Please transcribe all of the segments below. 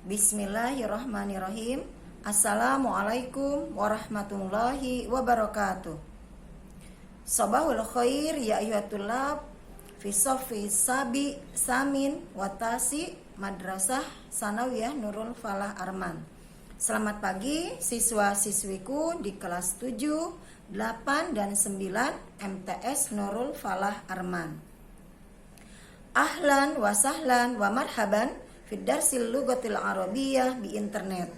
Bismillahirrahmanirrahim. Assalamualaikum warahmatullahi wabarakatuh. Sabahul khair ya ayyuhatulab fi saffi sabi samin watasi madrasah sanawiyah Nurul Falah Arman. Selamat pagi siswa-siswiku di kelas 7, 8 dan 9 MTS Nurul Falah Arman. Ahlan wa sahlan wa marhaban fid darsil lughatil arabiyyah bi internet.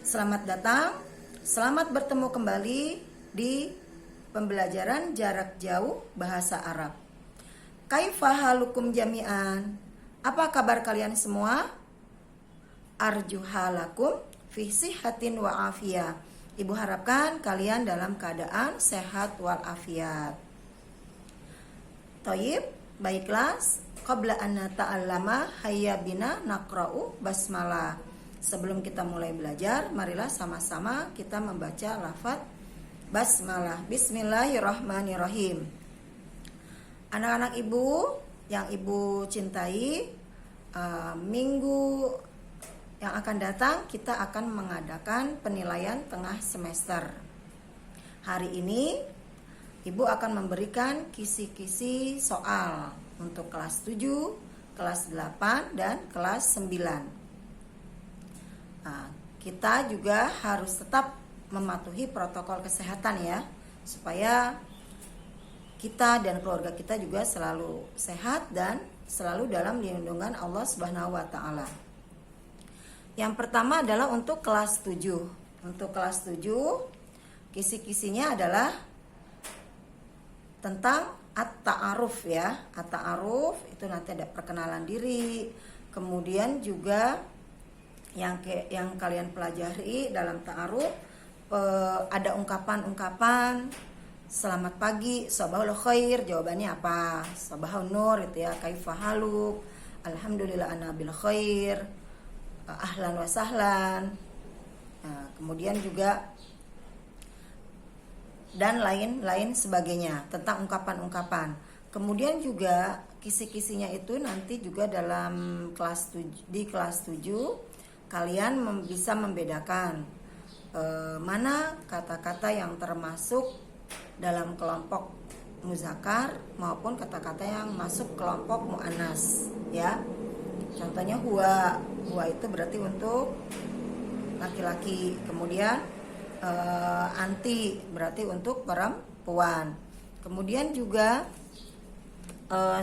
Selamat datang, selamat bertemu kembali di pembelajaran jarak jauh bahasa Arab. Kaifa halukum jami'an? Apa kabar kalian semua? Arju halakum fi sihatin wa afiyah. Ibu harapkan kalian dalam keadaan sehat wal afiat. Thayyib, baiklah. Qabla an nata'allama hayya bina naqra'u basmalah. Sebelum kita mulai belajar, marilah sama-sama kita membaca lafaz basmalah. Bismillahirrahmanirrahim. Anak-anak ibu yang ibu cintai, minggu yang akan datang kita akan mengadakan penilaian tengah semester. Hari ini ibu akan memberikan kisi-kisi soal untuk kelas 7, kelas 8, dan kelas 9. Kita juga harus tetap mematuhi protokol kesehatan ya, supaya kita dan keluarga kita juga selalu sehat dan selalu dalam lindungan Allah Subhanahu wa taala. Yang pertama adalah untuk kelas 7. Untuk kelas 7, kisi-kisinya adalah tentang at-ta'aruf ya. At-ta'aruf itu nanti ada perkenalan diri, kemudian juga yang kalian pelajari dalam ta'aruf ada ungkapan-ungkapan selamat pagi, sabahul khair, jawabannya apa? Sabahun nur itu ya, kaifa haluk, alhamdulillah ana bil khair, ahlan wa sahlan. Kemudian juga dan lain-lain sebagainya tentang ungkapan-ungkapan. Kemudian juga kisi-kisinya itu nanti juga dalam kelas 7, di kelas 7 kalian bisa membedakan mana kata-kata yang termasuk dalam kelompok muzakkar maupun kata-kata yang masuk kelompok muannas ya. Contohnya huwa itu berarti untuk laki-laki. Kemudian anti berarti untuk perempuan. Kemudian juga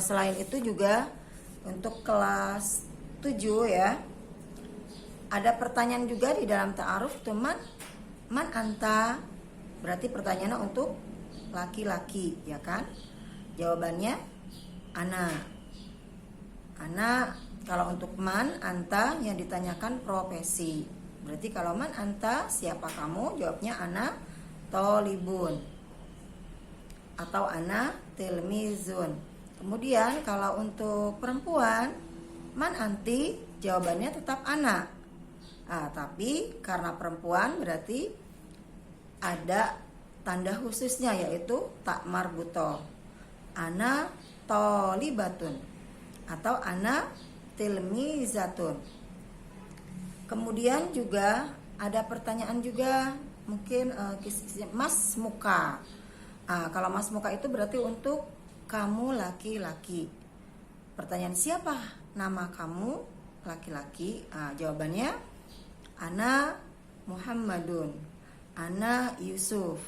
selain itu juga untuk kelas 7 ya, ada pertanyaan juga di dalam ta'aruf tuh man anta, berarti pertanyaannya untuk laki-laki ya kan. Jawabannya ana. Kalau untuk man anta yang ditanyakan profesi. Berarti kalau man anta, siapa kamu? Jawabnya ana tolibun atau ana tilmizun. Kemudian kalau untuk perempuan, man anti, jawabannya tetap ana. Tapi karena perempuan berarti ada tanda khususnya yaitu tak marbuto. Ana tolibatun atau ana tilmizatun. Kemudian juga ada pertanyaan juga mungkin mas muka. Kalau mas muka itu berarti untuk kamu laki-laki. Pertanyaan siapa nama kamu laki-laki? Jawabannya ana Muhammadun, ana Yusuf,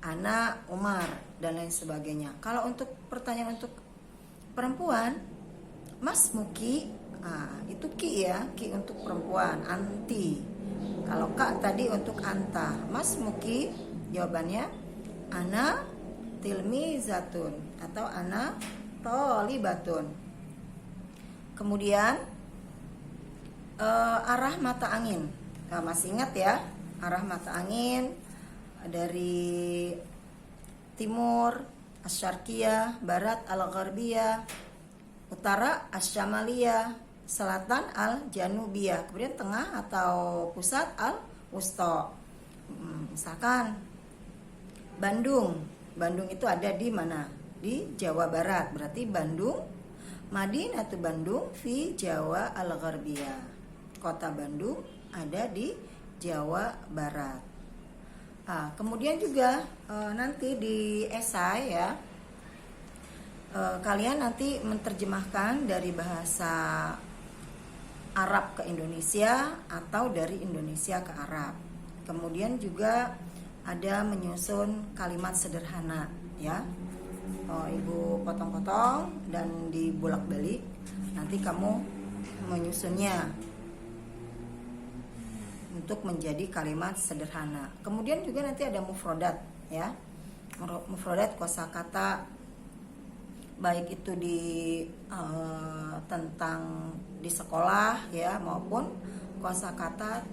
ana Umar dan lain sebagainya. Kalau untuk pertanyaan untuk perempuan, mas muki, itu ki ya, ki untuk perempuan, anti. Kalau kak tadi untuk anta. Mas muki, jawabannya ana tilmizatun atau ana tolibatun. Kemudian arah mata angin. Masih ingat ya, arah mata angin dari timur asyarqiyah, barat al-gharbiyah, utara asyamaliyah, selatan al-janubiyah, kemudian tengah atau pusat al-wusta. Misalkan Bandung itu ada di mana? Di Jawa Barat. Berarti Bandung, Madinatu Bandung fi Jawa al-Gharbiyah. Kota Bandung ada di Jawa Barat. Kemudian juga nanti di esai ya, kalian nanti menerjemahkan dari bahasa Arab ke Indonesia atau dari Indonesia ke Arab. Kemudian juga ada menyusun kalimat sederhana ya. Ibu potong-potong dan dibolak-balik. Nanti kamu menyusunnya untuk menjadi kalimat sederhana. Kemudian juga nanti ada mufrodat ya. Mufrodat kosakata baik itu tentang di sekolah ya, maupun kosakata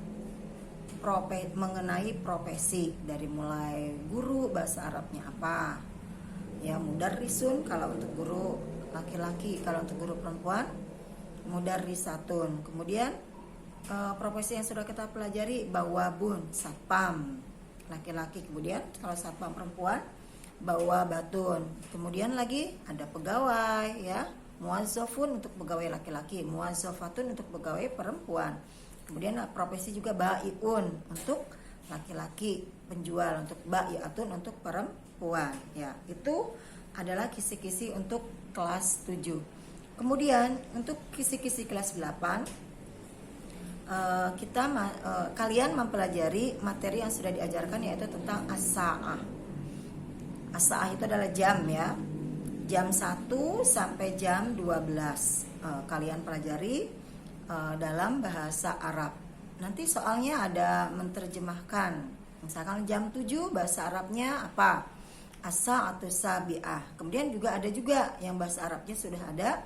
mengenai profesi, dari mulai guru bahasa Arabnya apa ya, mudarrisun kalau untuk guru laki-laki, kalau untuk guru perempuan mudarrisatun. Kemudian profesi yang sudah kita pelajari, bawabun, satpam laki-laki. Kemudian kalau satpam perempuan, bawabatun. Kemudian lagi ada pegawai ya, muwazzafun untuk pegawai laki-laki, muwazzafatun untuk pegawai perempuan. Kemudian profesi juga baiun untuk laki-laki, penjual, untuk baiatun untuk perempuan ya. Itu adalah kisi-kisi untuk kelas 7. Kemudian untuk kisi-kisi kelas 8, kalian mempelajari materi yang sudah diajarkan, yaitu tentang as-sa'ah. As-sa'ah itu adalah jam ya. Jam 1 sampai jam 12 kalian pelajari dalam bahasa Arab. Nanti soalnya ada menerjemahkan. Misalkan jam 7 bahasa Arabnya apa? As-sa'atu sabi'ah. Kemudian juga ada juga yang bahasa Arabnya sudah ada,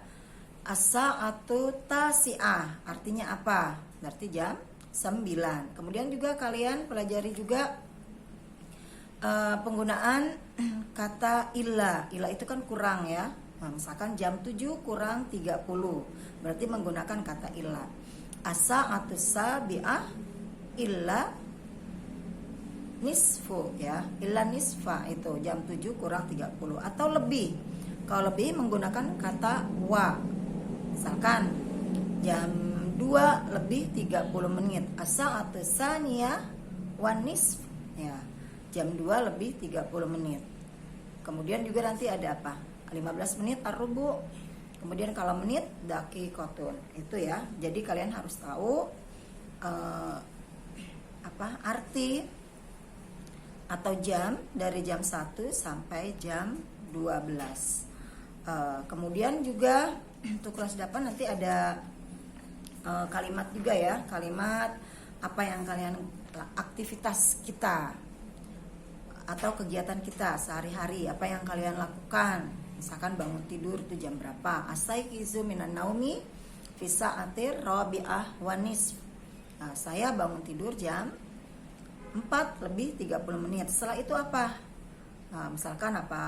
as-sa'atu tasi'ah. Artinya apa? Berarti jam 9. Kemudian juga kalian pelajari juga penggunaan kata illa. Illa itu kan kurang ya. Nah, misalkan jam 7 kurang 30, berarti menggunakan kata illa. As-sa'atu sabi'ah illa nisfu ya. Illa nisfa itu jam 7 kurang 30 atau lebih. Kalau lebih menggunakan kata wa. Misalkan jam 2 lebih 30 menit. As-sa'atu saniyah wan nisf ya. Jam 2 lebih 30 menit. Kemudian juga nanti ada apa? 15 menit ar-rubu. Kemudian kalau menit dakikotun. Itu ya. Jadi kalian harus tahu arti atau jam dari jam 1 sampai jam 12. Kemudian juga untuk kelas 8 nanti ada kalimat juga ya. Kalimat apa yang kalian, aktivitas kita atau kegiatan kita sehari-hari, apa yang kalian lakukan. Misalkan bangun tidur itu jam berapa? Asaiqizu minan naumi fi sa'atir rabi'ah wa nisf. Nah, saya bangun tidur jam 4 lebih 30 menit. Setelah itu apa? Nah, misalkan apa?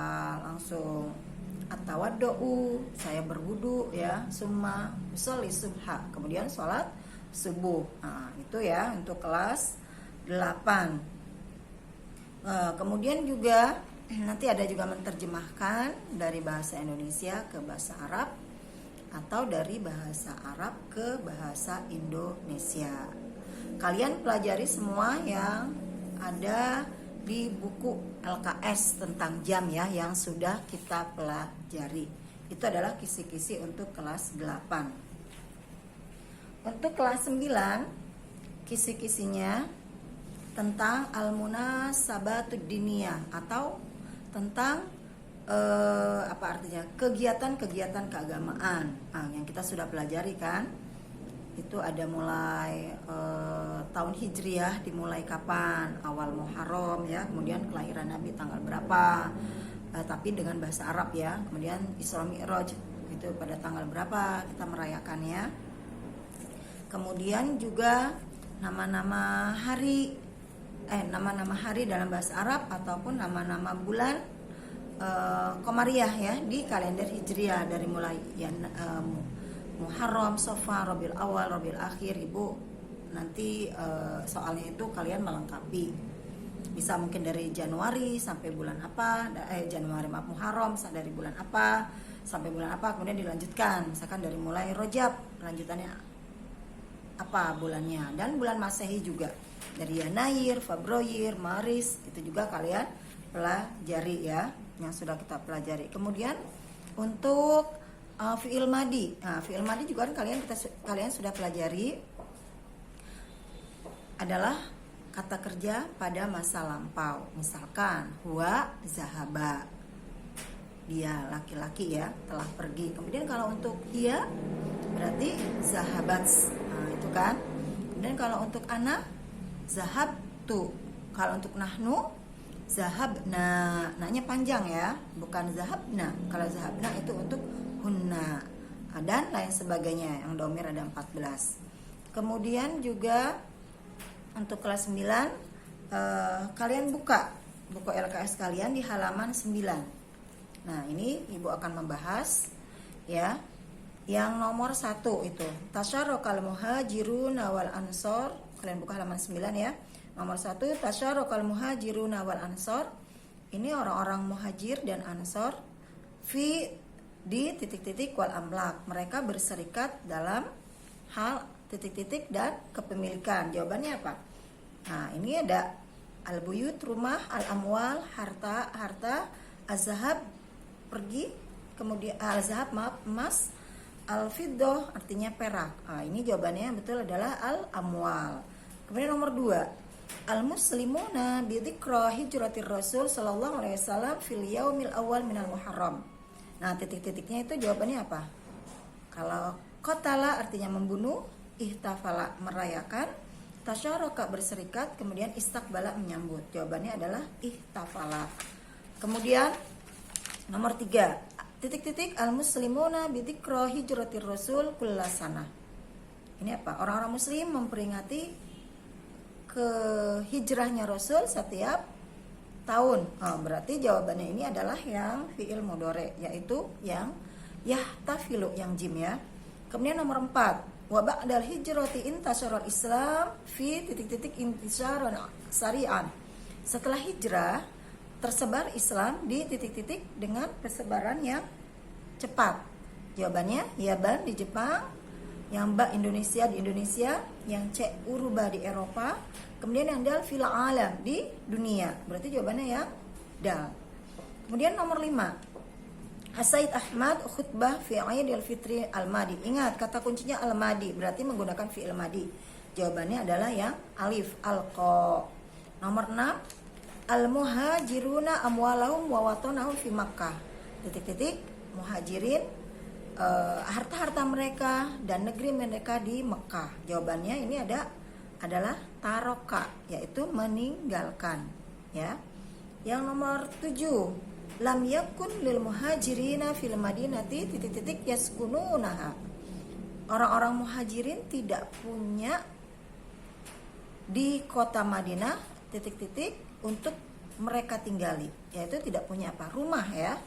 Langsung at-tawaddu'u, saya berwudu ya, summa usolli subha, kemudian sholat subuh. Nah, itu ya untuk kelas 8. Kemudian juga nanti ada juga menerjemahkan dari bahasa Indonesia ke bahasa Arab atau dari bahasa Arab ke bahasa Indonesia. Kalian pelajari semua yang ada di buku LKS tentang jam ya, yang sudah kita pelajari. Itu adalah kisi-kisi untuk kelas 8. Untuk kelas 9, kisi-kisinya tentang al-munasabatud diniyah atau tentang apa artinya? Kegiatan-kegiatan keagamaan. Yang kita sudah pelajari kan? Itu ada mulai tahun Hijriah dimulai kapan, awal Muharram ya, kemudian kelahiran Nabi tanggal berapa, tapi dengan bahasa Arab ya. Kemudian Isra Mi'raj itu pada tanggal berapa kita merayakannya. Kemudian juga nama-nama hari dalam bahasa Arab ataupun nama-nama bulan Qamariyah ya di kalender Hijriah, dari mulai Muharram, Safar, Rabiul Awal, Rabiul Akhir. Ibu nanti soalnya itu kalian melengkapi. Bisa mungkin dari Januari sampai bulan apa, Muharram dari bulan apa sampai bulan apa, kemudian dilanjutkan. Misalkan dari mulai Rajab, lanjutannya apa bulannya, dan bulan Masehi juga dari Yanair, Februari, Maris itu juga kalian pelajari ya, yang sudah kita pelajari. Kemudian untuk fi'il madi, fi'il madi juga kan kalian sudah pelajari, adalah kata kerja pada masa lampau. Misalkan huwa zahaba, dia laki-laki ya, telah pergi. Kemudian kalau untuk ia berarti zahabat, itu kan. Kemudian kalau untuk ana zahabtu, kalau untuk nahnu zahabna, nanya panjang ya, bukan zahabna. Kalau zahabna itu untuk hunna, dan lain sebagainya, yang domir ada 14. Kemudian juga untuk kelas 9, kalian buka buku LKS kalian di halaman 9. Nah, ini Ibu akan membahas ya, yang nomor 1 itu tasyarokal muhajirun wal ansor. Kalian buka halaman 9 ya. Nomor 1, tasyarokal muhajirun wal ansor. Ini orang-orang muhajir dan ansor fi di titik-titik wal amlak. Mereka berserikat dalam hal titik-titik dan kepemilikan. Jawabannya apa? Nah, ini ada al-buyut, rumah, al-amwal, harta, az-zahab, pergi, kemudian al-zahab, maaf, emas, al-fiddah artinya perak. Nah, ini jawabannya yang betul adalah al-amwal. Kemudian nomor 2, al-muslimuna bi dzikra hijratir rasul sallallahu alaihi wasallam fil yaumil awal minal muharram. Nah, titik-titiknya itu jawabannya apa? Kalau qatala artinya membunuh, ihtafala merayakan, tasyaraka berserikat, kemudian istaqbala menyambut. Jawabannya adalah ihtafala. Kemudian nomor 3, titik-titik al-muslimuna bi dzikra hijratir rasul kullasana. Ini apa? Orang-orang muslim memperingati ke hijrahnya Rasul setiap tahun. Berarti jawabannya ini adalah yang fi'il mudhari, yaitu yang yahtafilu, yang jim ya. Kemudian nomor 4, wa ba'dal hijrati intasyaral Islam fi titik-titik intisyaran sari'an. Setelah hijrah tersebar Islam di titik-titik dengan persebaran yang cepat. Jawabannya Yaban di Jepang, yang Ba Indonesia di Indonesia, yang C Uruba di Eropa, kemudian yang Dal fil alam di dunia. Berarti jawabannya yang Dal. Kemudian nomor 5, As-Said Ahmad khutbah fi Aidil Fitri al-Madi. Ingat kata kuncinya al-Madi, berarti menggunakan fi'il madi. Jawabannya adalah yang alif, alqa. Nomor 6, al-muhajiruna amwalahum wa watanahum fi Makkah. Titik-titik muhajirin, harta-harta mereka dan negeri mereka di Mekah. Jawabannya ini adalah taroka, yaitu meninggalkan ya. Yang nomor 7, lam yakun lil muhajirina fil madinati titik-titik yaskununaha. Orang-orang muhajirin tidak punya di kota Madinah titik-titik untuk mereka tinggali, yaitu tidak punya apa? Rumah ya.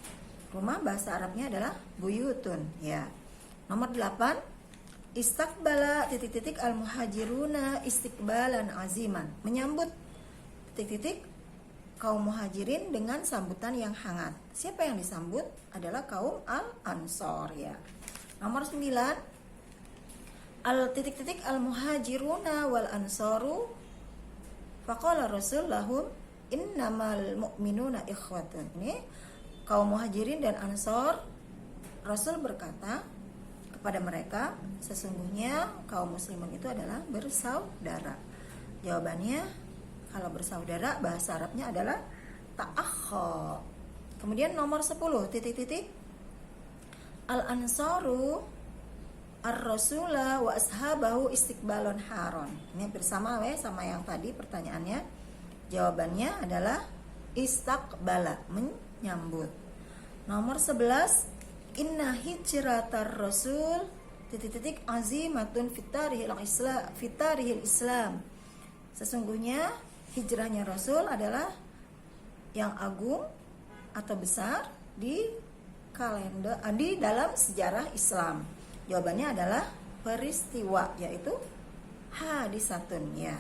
Rumah bahasa Arabnya adalah buyutun ya. Nomor 8, istaqbala titik-titik al-muhajiruna istiqbalan aziman. Menyambut titik-titik kaum muhajirin dengan sambutan yang hangat. Siapa yang disambut? Adalah kaum al-ansor ya. Nomor 9, al-titik-titik al-muhajiruna wal ansaru faqala rasul lahum innamal mu'minuna ikhwatun. Ini kaum muhajirin dan ansor, Rasul berkata kepada mereka, sesungguhnya kaum muslimin itu adalah bersaudara. Jawabannya, kalau bersaudara bahasa Arabnya adalah ta'akha. Kemudian nomor 10, titik-titik al-ansaru ar-rasula wa ashabahu istiqbalun haron. Ini bersama sama yang tadi pertanyaannya. Jawabannya adalah istaqbala, menyambut. Nomor 11, inna hijratar rasul titik-titik azimatun fitarihil Islam. Sesungguhnya hijrahnya Rasul adalah yang agung atau besar di kalender di dalam sejarah Islam. Jawabannya adalah peristiwa, yaitu hadisatun ya.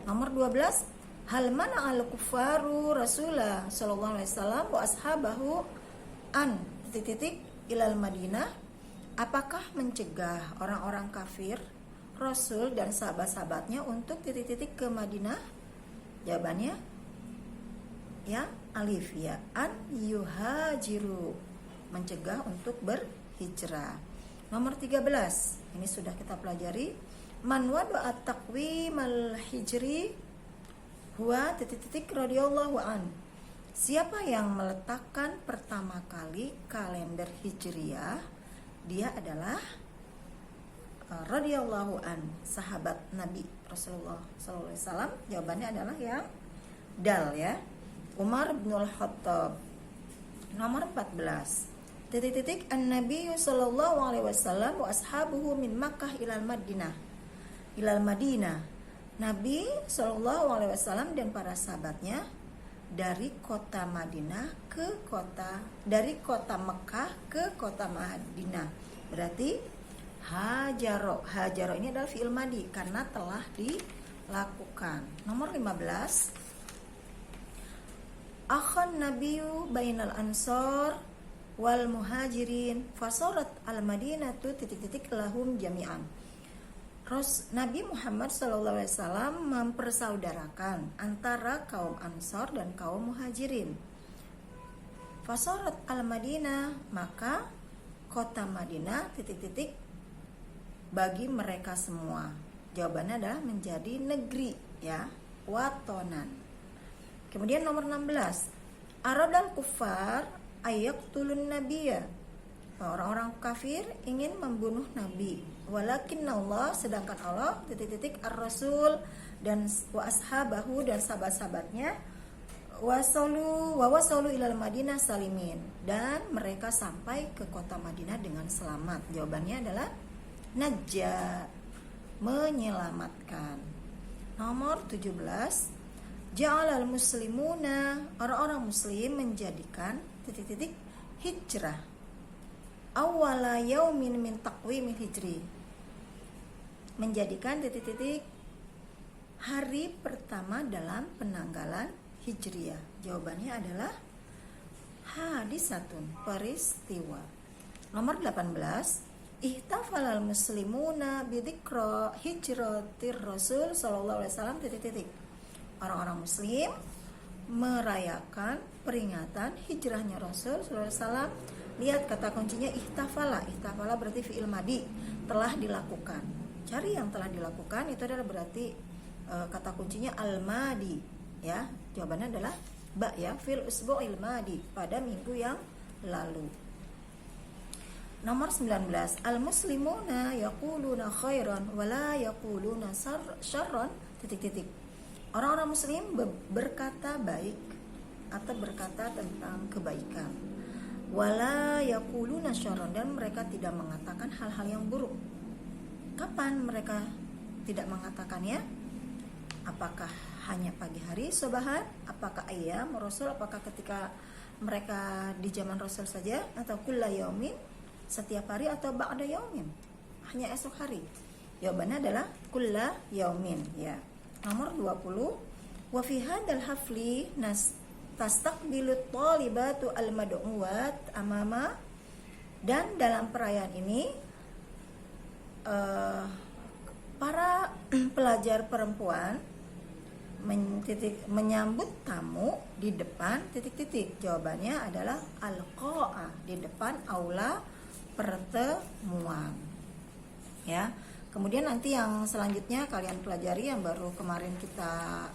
Nomor 12, hal mana al kufaru Rasulullah sallallahu alaihi wasallam wa ashabahu an titik-titik ilal Madinah. Apakah mencegah orang-orang kafir Rasul dan sahabat-sahabatnya untuk titik-titik ke Madinah? Jawabannya ya alif ya, an yuhajiru, mencegah untuk berhijrah. Nomor 13, ini sudah kita pelajari. Man wada'a taqwimal hijri huwa titik-titik radhiyallahu an. Siapa yang meletakkan pertama kali kalender hijriah, dia adalah radhiyallahu an, sahabat Nabi Rasulullah SAW. Jawabannya adalah yang dal ya, Umar bin Khattab. Nomor 14, titik-titik an-nabi sallallahu alaihi wasallam wa ashabuhu min Makkah ilal Madinah. Nabi sallallahu alaihi wasallam dan para sahabatnya dari kota Madinah ke kota, dari kota Mekah ke kota Madinah. Berarti hajaro ini adalah fi'il madi karena telah dilakukan. Nomor 15, akhan nabiyyu bainal ansor wal muhajirin fasorat al madinatu titik-titik lahum jami'an. Nabi Muhammad SAW mempersaudarakan antara kaum ansor dan kaum muhajirin. Fasorat al madinah, maka kota Madinah titik-titik bagi mereka semua. Jawabannya adalah menjadi negeri ya, watonan. Kemudian nomor 16, aradal kufar ayaqtulun nabiyya. Orang-orang kafir ingin membunuh Nabi. Walakin Allah, sedangkan Allah titik-titik ar-rasul dan wa ashabahu dan sahabat-sahabatnya wasalu ilal Madinah salimin, dan mereka sampai ke kota Madinah dengan selamat. Jawabannya adalah najja, menyelamatkan. Nomor 17, ja'alal muslimuna, orang-orang muslim menjadikan titik-titik hijrah awwala yaumin min taqwimil hijri, menjadikan titik-titik hari pertama dalam penanggalan hijriah. Jawabannya adalah hadisatun, peristiwa. Nomor 18, ihtafalal muslimuna bidzikra hijratir rasul sallallahu alaihi wasallam titik-titik. Orang-orang muslim merayakan peringatan hijrahnya Rasul sallallahu alaihi wasallam. Lihat kata kuncinya ihtafala. Ihtafala berarti fi'il madi, telah dilakukan. Cari yang telah dilakukan, itu adalah berarti kata kuncinya al-madi ya. Jawabannya adalah ba ya, fil usbu'il madi, pada minggu yang lalu. Nomor 19, al-muslimuna yaquluna khairan wa la yaquluna syarran titik-titik. Orang-orang muslim berkata baik atau berkata tentang kebaikan. Wala yaquluna syarran, dan mereka tidak mengatakan hal-hal yang buruk. Kapan mereka tidak mengatakannya? Apakah hanya pagi hari sobahan? Apakah ayyam Rasul? Apakah ketika mereka di zaman Rasul saja, atau kulla yaumin, setiap hari, atau ba'da yaumin, hanya esok hari? Jawabannya adalah kulla yaumin ya. Nomor 20, wa fi hadzal hafli tastaqbilu talibatu al-mad'uwat amama, dan dalam perayaan ini para pelajar perempuan menyambut tamu di depan titik-titik. Jawabannya adalah al-qa'ah, di depan aula pertemuan ya. Kemudian nanti yang selanjutnya kalian pelajari yang baru kemarin kita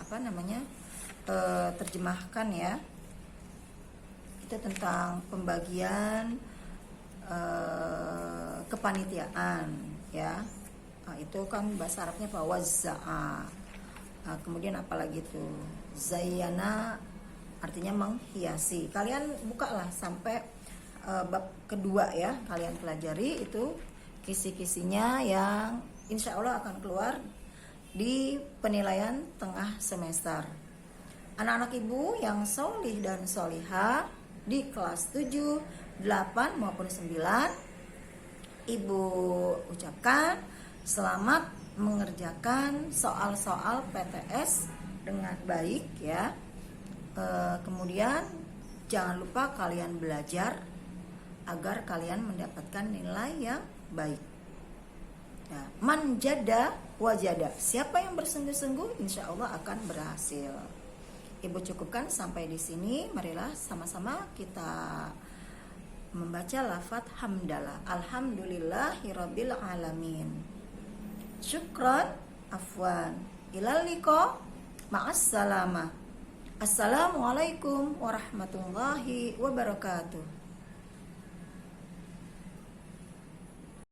terjemahkan ya, itu tentang pembagian kepanitiaan ya. Itu kan bahasa Arabnya fawazza'a. Kemudian apalagi itu zayyana, artinya menghiasi. Kalian bukalah sampai bab kedua ya, kalian pelajari itu kisi-kisinya yang insya Allah akan keluar di penilaian tengah semester. Anak-anak ibu yang solih dan solihah di kelas 7, 8 maupun 9, ibu ucapkan selamat mengerjakan soal-soal PTS dengan baik ya. Kemudian jangan lupa kalian belajar agar kalian mendapatkan nilai yang baik ya. Man jada wajada. Siapa yang bersungguh-sungguh, insya Allah akan berhasil. Ibu cukupkan sampai di sini. Marilah sama-sama kita membaca lafaz hamdalah. Alhamdulillahirabbil alamin. Syukran, afwan. Ilal liqa, ma'as salamah. Assalamualaikum warahmatullahi wabarakatuh.